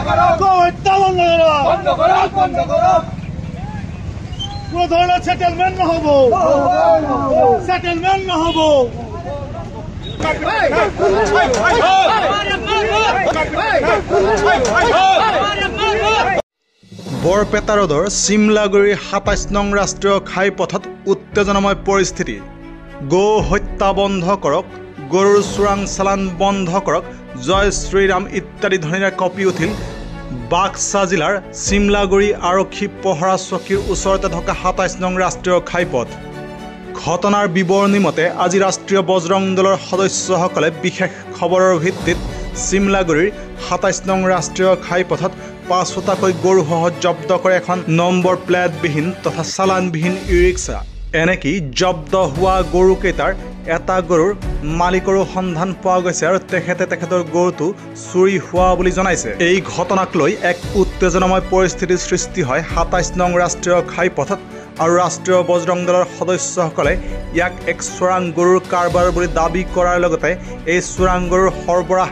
কোনো ধৰনেৰ সেটেলমেন্ট নহব বৰপেটা ৰোডৰ চিমলাগুৰি ২৭ নং ৰাষ্ট্ৰীয় ঘাইপথত উত্তেজনাময় পৰিস্থিতি। গো হত্যা বন্ধ কৰক, গৰুৰ চোৰাং চালান বন্ধ কৰক, জয় শ্ৰীৰাম ইত্যাদি ধ্বনিৰে কঁপি উঠিল বাক্সা জিলাৰ চিমলাগুৰি আৰক্ষী পহৰা চকীৰ ওচৰতে থকা ২৭ নং ৰাষ্ট্ৰীয় ঘাইপথ। ঘটনাৰ বিৱৰণী মতে আজি ৰাষ্ট্ৰীয় বজৰং দলৰ সদস্যসকলে বিশেষ খবৰৰ ভিত্তিত চিমলাগুৰিৰ ২৭ নং ৰাষ্ট্ৰীয় ঘাইপথত ৫০০টাকৈ গৰুসহ জব্দ কৰে এখন নম্বৰ প্লেটবিহীন তথা চালানবিহীন ই ৰিক্সা। এনেকি জব্দ হোৱা গৰুকেইটাৰ এটা গৰুৰ মালিকৰো সন্ধান পোৱা গৈছে আৰু তেখেতৰ গৰুটো চুৰি হোৱা বুলি জনাইছে। এই ঘটনাক লৈ এক উত্তেজনাময় পৰিস্থিতিৰ সৃষ্টি হয় ২৭ নং ৰাষ্ট্ৰীয় ঘাইপথত আৰু ৰাষ্ট্ৰীয় বজৰং দলৰ সদস্যসকলে ইয়াক এক চোৰাং গৰুৰ কাৰবাৰ বুলি দাবী কৰাৰ লগতে এই চোৰাং গৰুৰ সৰবৰাহ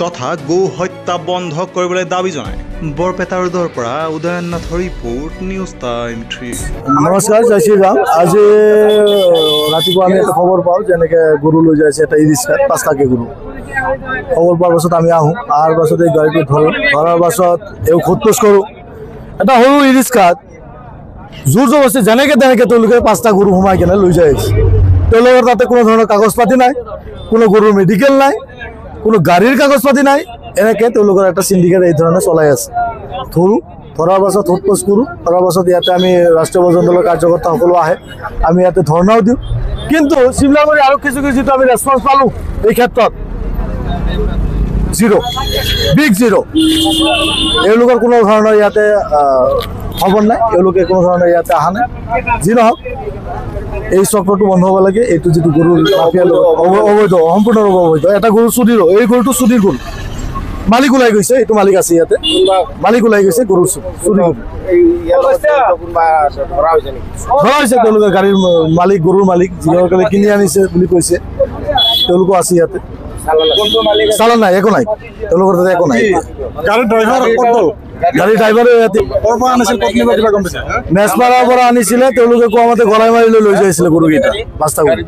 তথা গো হত্যা বন্ধ কৰিবলৈ দাবী জনায়। বৰপেটা ৰোডৰ পৰা উদয়নাথৰ ৰিপৰ্ট, নিউজ টাইম ৩। নমস্কাৰ, জয় শ্ৰীৰাম। আজি ৰাতিপুৱা আমি এটা খবৰ পাওঁ যে এনেকৈ গৰু লৈ যাই আছে এটা ই ৰিক্সাত ৫টাকৈ গৰু। খবৰ পোৱাৰ পাছত আমি আহোঁ, অহাৰ পাছত এই গাড়ীটো ধৰাৰ পাছত এই সোধ-পোছ কৰোঁ। এটা সৰু ই ৰিক্সাত জোৰ জবৰদস্তি যেনেকৈ তেনেকৈ তেওঁলোকে ৫টা গৰু সোমাই কেনে লৈ যাই আছে। তেওঁলোকৰ তাতে কোনো ধৰণৰ কাগজ পাতি নাই, কোনো গৰুৰ মেডিকেল নাই, কোনো গাড়ীৰ কাগজ পাতি নাই। এনেকৈ তেওঁলোকৰ এটা চিণ্ডিকেট এই ধৰণে চলাই আছে। ধৰাৰ পাছত সোধ-পোছ কৰোঁ। ধৰাৰ পাছত ইয়াতে আমি ৰাষ্ট্ৰীয় বজৰং দলৰ কাৰ্যকৰ্তা সকলো আহে, আমি ইয়াতে ধৰ্ণাও দিওঁ। কিন্তু চিমলাগুৰি আৰক্ষী চকীৰ যিটো আমি ৰেছপন্স পালোঁ এই ক্ষেত্ৰত বিগ জিৰ'। এওঁলোকৰ কোনো ধৰণৰ ইয়াতে খবৰ নাই, এওঁলোকে কোনো ধৰণৰ ইয়াতে অহা নাই। যি নহওক, এই চক্ৰটো বন্ধ হ'ব লাগে। এইটো যিটো গৰুৰ মাফিয়া অবৈধ, সম্পূৰ্ণৰূপে অবৈধ। এটা গৰু চুৰিৰো, এই গৰুটো চুৰিৰ গৰু। মালিক ওলাই গৈছে, এইটো মালিক আছে ইয়াতে, মালিক ওলাই গৈছে, গৰু চুৰি ধৰা হৈছে। তেওঁলোকে গাড়ীৰ মালিক, গৰুৰ মালিক যিসকলে কিনি আনিছে বুলি কৈছে, তেওঁলোকো আছে ইয়াতে। চালান নাই, একো নাই, তেওঁলোকৰ তাতে একো নাই। গাড়ীৰ ড্ৰাইভাৰে নেচপাৰাৰ পৰা আনিছিলে, তেওঁলোকে কোৱা মতে গলাই মাৰি লৈ যাইছিলে গৰুকেইটা ৫টা গৰু।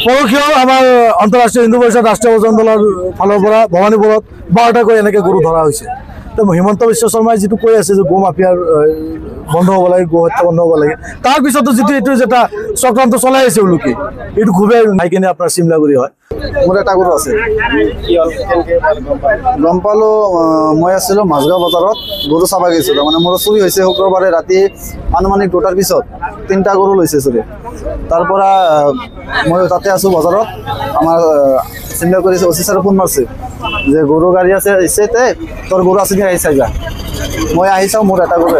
পৰহিও আমাৰ আন্তঃৰাষ্ট্ৰীয় হিন্দু পৰিষদ ৰাষ্ট্ৰীয় বজৰং দলৰ ফালৰ পৰা ভৱানীপুৰত ১২টাকৈ এনেকৈ গৰু ধৰা হৈছে। তো হিমন্ত বিশ্ব শৰ্মাই যিটো কৈ আছে যে গো মাফিয়াৰ বন্ধ হ'ব লাগে, গো হত্যা বন্ধ হ'ব লাগে, তাৰপিছতো যিটো এইটো এটা চক্ৰান্ত চলাই আছে এওঁলোকে, এইটো খুবেই নাই কিনে আপোনাৰ চিমলাগুৰি হয়। মোৰ এটা গৰু আছে, গম পালোঁ। মই আছিলোঁ মাজগাঁও বজাৰত, গৰু চাব গৈছিলোঁ। মানে মোৰ চুৰি হৈছে শুক্ৰবাৰে ৰাতি আনুমানিক 2টাৰ পিছত 3টা গৰু লৈছে চুৰি। তাৰ পৰা মই তাতে আছোঁ বজাৰত, আমাৰ চিমলাগুৰি অচি ছাৰে ফোন মাৰিছে যে গৰু গাড়ী আছে, তোৰ গৰু আছে নেকি, আহি চাই যা। মই আহি চাওঁ, মোৰ এটা গৰু,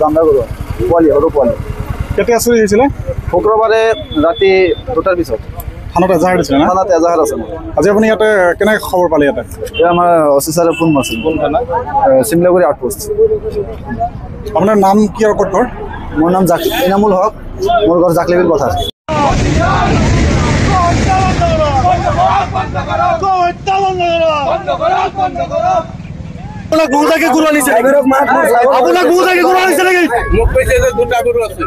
দামদা গৰু, পোৱালি, সৰু পোৱালি। কেতিয়া চুৰি হৈছিলে? শুক্ৰবাৰে ৰাতি 2টাৰ পিছত। থানাত এজাহাৰ দিছিলে না? থানাত এজাহাৰ আছে। আজি আপুনি ইয়াতে কেনেকৈ খবৰ পালে? ইয়াতে এই আমাৰ অচি ছাৰে ফোন মাৰিছিল। কোন থানা? চিমলাগুৰি আউটপোষ্ট। আপোনাৰ নাম কি আৰু ক'ত ঘৰ? মোৰ নাম ইনামুল হক, মোৰ ঘৰ জাকলিবিল পথাৰ। আপোনাক বহু জাগে গৰু আনিছে নেকি? মোক কৈছে যে 2টা গৰু আছে।